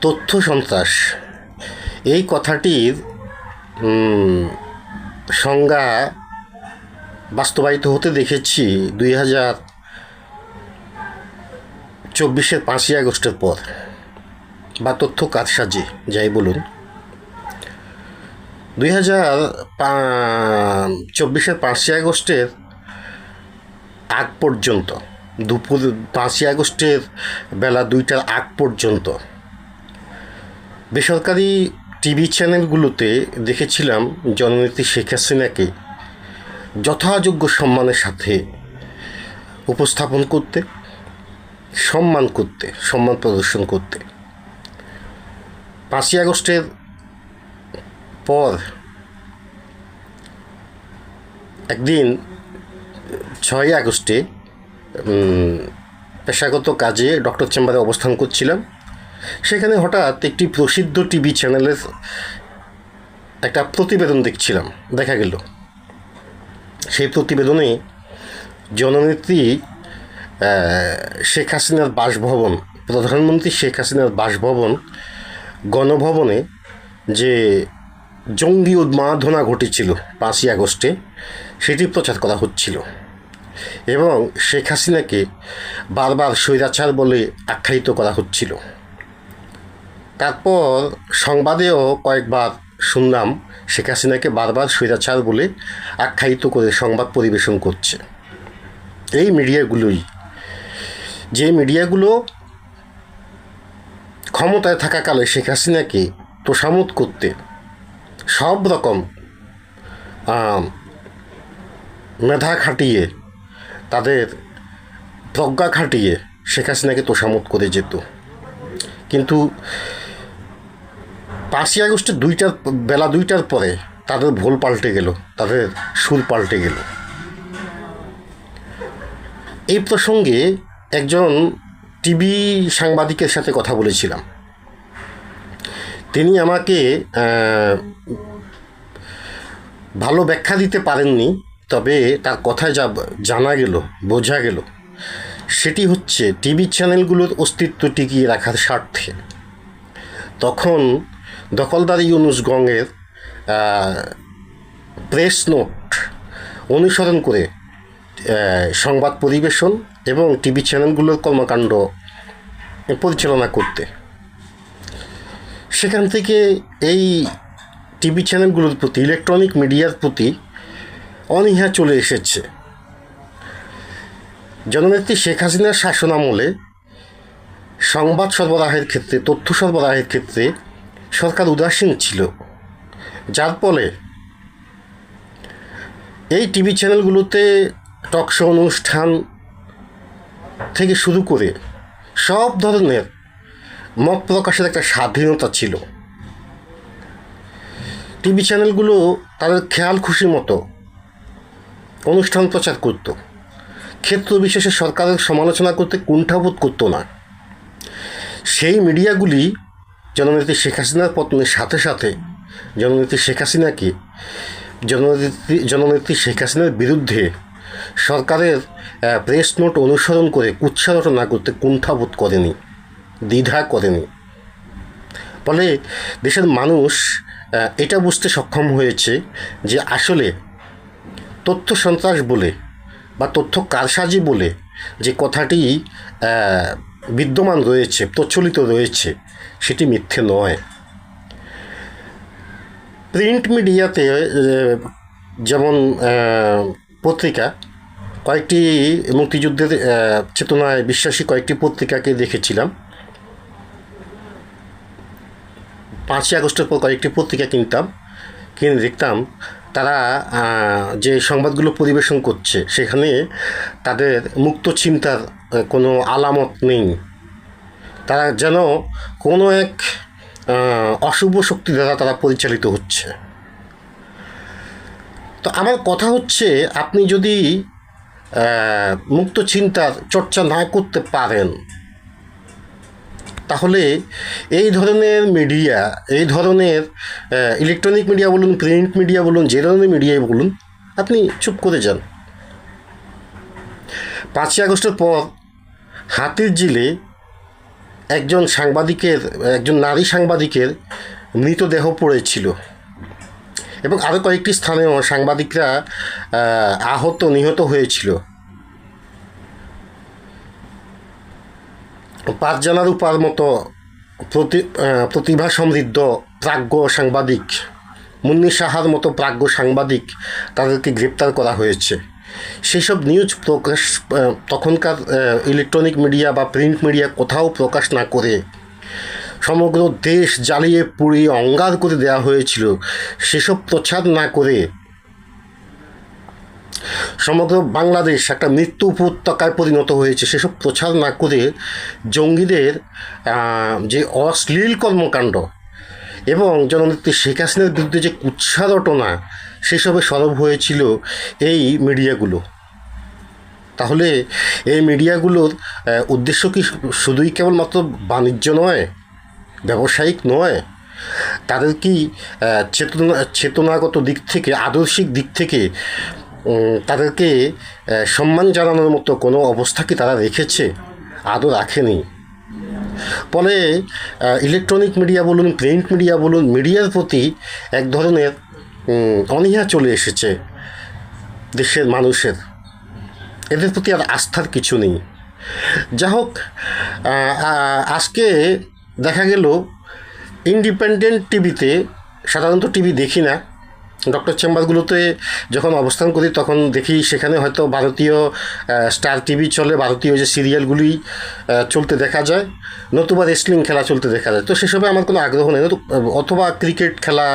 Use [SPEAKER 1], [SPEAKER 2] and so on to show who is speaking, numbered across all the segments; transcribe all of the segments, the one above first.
[SPEAKER 1] তথ্য সন্ত্রাস এই কথাটির সংজ্ঞা বাস্তবায়িত হতে দেখেছি 2024-এর 5ই আগস্টের পর, বা তথ্য কারসাজি যাই বলুন। 2024-এর 5ই আগস্টের আগ পর্যন্ত, দুপুর 5ই আগস্টের বেলা 2টার আগ পর্যন্ত বেসরকারি টিভি চ্যানেলগুলোতে দেখেছিলাম জননেত্রী শেখ হাসিনাকে যথাযোগ্য সম্মানের সাথে উপস্থাপন করতে, সম্মান প্রদর্শন করতে। 5ই আগস্টের পর একদিন 6ই আগস্টে পেশাগত কাজে ডক্টর চেম্বারে অবস্থান করছিলাম। সেখানে হঠাৎ একটি প্রসিদ্ধ টিভি চ্যানেলের একটা প্রতিবেদন দেখছিলাম। দেখা গেল সেই প্রতিবেদনে জননেত্রী শেখ হাসিনার বাসভবন, প্রধানমন্ত্রী শেখ হাসিনার বাসভবন গণভবনে যে জঙ্গি উন্মাদনা ঘটেছিল 5ই আগস্টে, সেটি প্রচার করা হচ্ছিল এবং শেখ হাসিনাকে বারবার স্বৈরাচার বলে আখ্যায়িত করা হচ্ছিল। তারপর সংবাদেও কয়েকবার শুনলাম শেখ হাসিনাকে বারবার স্বৈরাচার বলে আখ্যায়িত করে সংবাদ পরিবেশন করছে এই মিডিয়াগুলোই, যে মিডিয়াগুলো ক্ষমতায় থাকাকালে শেখ হাসিনাকে তোষামোদ করতে সব রকম মেধা খাটিয়ে, তাদের প্রজ্ঞা খাটিয়ে শেখ হাসিনাকে তোষামোদ করে যেত। কিন্তু 5ই আগস্টের বেলা 2টার পরে তাদের ভোল পাল্টে গেল, তাদের সুর পাল্টে গেল। এই প্রসঙ্গে একজন টিভি সাংবাদিকের সাথে কথা বলেছিলাম। তিনি আমাকে ভালো ব্যাখ্যা দিতে পারেননি, তবে তার কথায় যা বোঝা গেল সেটি হচ্ছে টিভি চ্যানেলগুলোর অস্তিত্ব টিকিয়ে রাখার স্বার্থে তখন দখলদার ইউনুস গংয়ের প্রেস নোট অনুসরণ করে সংবাদ পরিবেশন এবং টিভি চ্যানেলগুলোর কর্মকাণ্ড পরিচালনা করতে, সেখান থেকে এই টিভি চ্যানেলগুলোর প্রতি, ইলেকট্রনিক মিডিয়ার প্রতি অনীহা চলে এসেছে। জননেত্রী শেখ হাসিনার শাসনামলে সংবাদ সরবরাহের ক্ষেত্রে, তথ্য সরবরাহের ক্ষেত্রে সরকার উদাসীন ছিল, যার ফলে এই টিভি চ্যানেলগুলোতে টকশো অনুষ্ঠান থেকে শুরু করে সব ধরনের মত প্রকাশের একটা স্বাধীনতা ছিল। টিভি চ্যানেলগুলো তাদের খেয়াল খুশি মতো অনুষ্ঠান প্রচার করত, ক্ষেত্র বিশেষে সরকারের সমালোচনা করতে কুণ্ঠাবোধ করতো না। সেই মিডিয়াগুলি জননেত্রী শেখ হাসিনার পতনের সাথে সাথে জননেত্রী শেখ হাসিনার বিরুদ্ধে সরকারের প্রেস নোট অনুসরণ করে কুৎসা রটনা করতে কুণ্ঠাবোধ করেনি, দ্বিধা করেনি। ফলে দেশের মানুষ এটা বুঝতে সক্ষম হয়েছে যে আসলে তথ্য সন্ত্রাস বলে বা তথ্য কারসাজি বলে যে কথাটি বিদ্যমান রয়েছে, প্রচলিত রয়েছে, সেটি মিথ্যে নয়। প্রিন্ট মিডিয়াতে যেমন পত্রিকা, কয়েকটি মুক্তিযুদ্ধের চেতনায় বিশ্বাসী কয়েকটি পত্রিকাকে দেখেছিলাম। 5ই আগস্টের পর কয়েকটি পত্রিকা কিনে দেখতাম তারা যে সংবাদগুলো পরিবেশন করছে সেখানে তাদের মুক্ত চিন্তার কোনো আলামত নেই। তারা যেন কোনো এক অশুভ শক্তি দ্বারা তারা পরিচালিত হচ্ছে। তো আমার কথা হচ্ছে, আপনি যদি মুক্ত চিন্তার চর্চা না করতে পারেন, তাহলে এই ধরনের মিডিয়া, এই ধরনের ইলেকট্রনিক মিডিয়া বলুন, প্রিন্ট মিডিয়া বলুন, যে ধরনের মিডিয়াই বলুন, আপনি চুপ করে যান। 5ই আগস্টের পর হাতির ঝিলে একজন নারী সাংবাদিকের মৃতদেহ পড়েছিল এবং আরও কয়েকটি স্থানেও সাংবাদিকরা নিহত হয়েছিল। 5 জানার উপার মতো প্রতিভা সমৃদ্ধ প্রাজ্ঞ সাংবাদিক, মুন্নি সাহার মতো প্রাজ্ঞ সাংবাদিক, তাদেরকে গ্রেপ্তার করা হয়েছে। সেসব নিউজ প্রকাশ তখনকার ইলেকট্রনিক মিডিয়া বা প্রিন্ট মিডিয়া কোথাও প্রকাশ না করে সমগ্র দেশ জ্বালিয়ে পুড়িয়ে অঙ্গার করে দেওয়া হয়েছিল। সেসব প্রচার না করে সমগ্র বাংলাদেশ একটা মৃত্যু উপত্যকায় পরিণত হয়েছে। সেসব প্রচার না করে জঙ্গিদের যে অশ্লীল কর্মকাণ্ড এবং জননেত্রী শেখ হাসিনার বিরুদ্ধে যে কুৎসা রটনা, সেসবে সরব হয়েছিল এই মিডিয়াগুলো। তাহলে এই মিডিয়াগুলোর উদ্দেশ্য কি শুধুই কেবলমাত্র বাণিজ্য নয়, ব্যবসায়িক নয়? তাদের কি চেতনাগত দিক থেকে, আদর্শিক দিক থেকে তাদেরকে সম্মান জানানোর মতো কোনো অবস্থা কি তারা রেখেছে? আদৌ রাখেনি। ফলে ইলেকট্রনিক মিডিয়া বলুন, প্রিন্ট মিডিয়া বলুন, মিডিয়ার প্রতি এক ধরনের অনীহা চলে এসেছে দেশের মানুষের। এদের প্রতি আর আস্থার কিছু নেই। যা হোক, আজকে দেখা গেল ইন্ডিপেন্ডেন্ট টিভিতে, সাধারণত টিভি দেখি না, ডক্টর চেম্বারগুলোতে যখন অবস্থান করি তখন দেখি সেখানে হয়তো ভারতীয় স্টার টিভি চলে, ভারতীয় যে সিরিয়ালগুলি চলতে দেখা যায়, নতুবা রেসলিং খেলা চলতে দেখা যায়। তো সেসবে আমার কোনো আগ্রহ নেই, অথবা ক্রিকেট খেলা,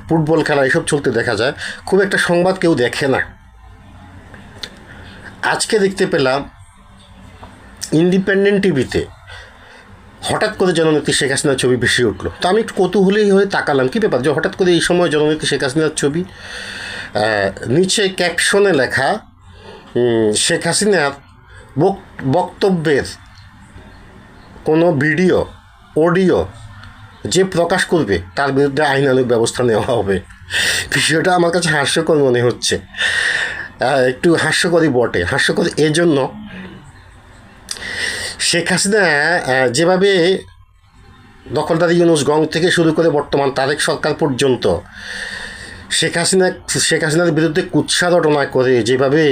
[SPEAKER 1] ফুটবল খেলা এসব চলতে দেখা যায়। খুব একটা সংবাদ কেউ দেখে না। আজকে দেখতে পেলাম ইন্ডিপেন্ডেন্ট টিভিতে হঠাৎ করে জননেত্রী শেখ হাসিনার ছবি ভেসে উঠলো। তো আমি একটু কৌতূহলী হয়ে তাকালাম, কী ব্যাপার যে হঠাৎ করে এই সময় জননেত্রী শেখ হাসিনার ছবি। নিচে ক্যাপশনে লেখা, শেখ হাসিনার বক্তব্যের কোনো ভিডিও, অডিও যে প্রকাশ করবে তার বিরুদ্ধে আইনানুগ ব্যবস্থা নেওয়া হবে। বিষয়টা আমার কাছে হাস্যকর মনে হচ্ছে, একটু হাস্যকরই বটে। হাস্যকর এজন্য, শেখ হাসিনা যেভাবে দখলদারি ইউনূস গং থেকে শুরু করে বর্তমান তারেক সরকার পর্যন্ত শেখ হাসিনার বিরুদ্ধে কুৎসা রটনা করে যেভাবে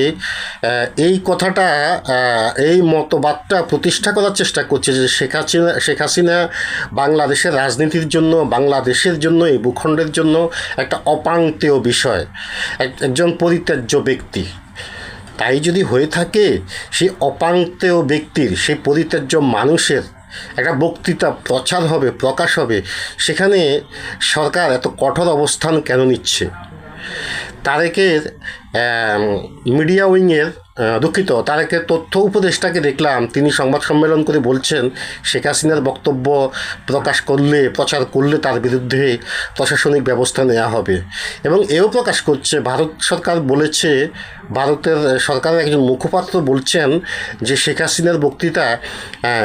[SPEAKER 1] এই কথাটা, এই মতবাদটা প্রতিষ্ঠা করার চেষ্টা করছে যে শেখ হাসিনা বাংলাদেশের রাজনীতির জন্য, বাংলাদেশের জন্য, এই ভূখণ্ডের জন্য একটা অপাংতেয় বিষয়, একজন পরিত্যাজ্য ব্যক্তি। তাই যদি হয়ে থাকে, সেই অপাংতেয় ব্যক্তির, সেই পরিত্যাজ্য মানুষের একটা বক্তৃতা প্রচার হবে, প্রকাশ হবে, সেখানে সরকার এত কঠোর অবস্থান কেন নিচ্ছে? তারেকের মিডিয়া উইংয়ের তারেকের তথ্য উপদেষ্টাকে দেখলাম, তিনি সংবাদ সম্মেলন করে বলছেন শেখ হাসিনার বক্তব্য প্রচার করলে তার বিরুদ্ধে প্রশাসনিক ব্যবস্থা নেওয়া হবে। এবং এও প্রকাশ করছে, ভারত সরকার বলেছে, ভারতের সরকারের একজন মুখপাত্র বলছেন যে শেখ হাসিনার বক্তৃতা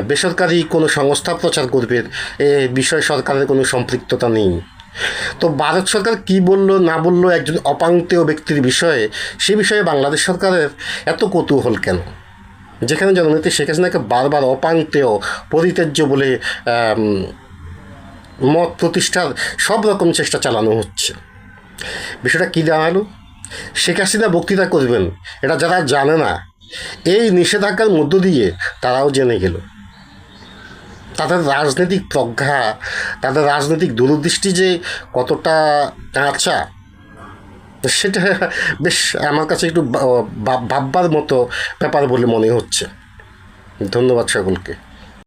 [SPEAKER 1] বেসরকারি কোনো সংস্থা প্রচার করবে, এ বিষয়ে সরকারের কোনো সম্পৃক্ততা নেই। তো ভারত সরকার কি বললো না বললো একজন অপাংতেয় ব্যক্তির বিষয়ে, সে বিষয়ে বাংলাদেশ সরকারের এত কৌতূহল কেন? যেখানে জননেত্রী শেখ হাসিনাকে বারবার অপাংতেয়, পরিত্যাজ্য বলে মত প্রতিষ্ঠার সব রকম চেষ্টা চালানো হচ্ছে। বিষয়টা কী দাঁড়ালো? শেখ হাসিনা বক্তৃতা করবেন, এটা যারা জানে না, এই নিষেধাজ্ঞার মধ্য দিয়ে তারাও জেনে গেল। তাদের রাজনৈতিক প্রজ্ঞা, তাদের রাজনৈতিক দূরদৃষ্টি যে কতটা কাঁচা, সেটা বেশ আমার কাছে একটু ভাববার মতো ব্যাপার বলে মনে হচ্ছে। ধন্যবাদ সকলকে।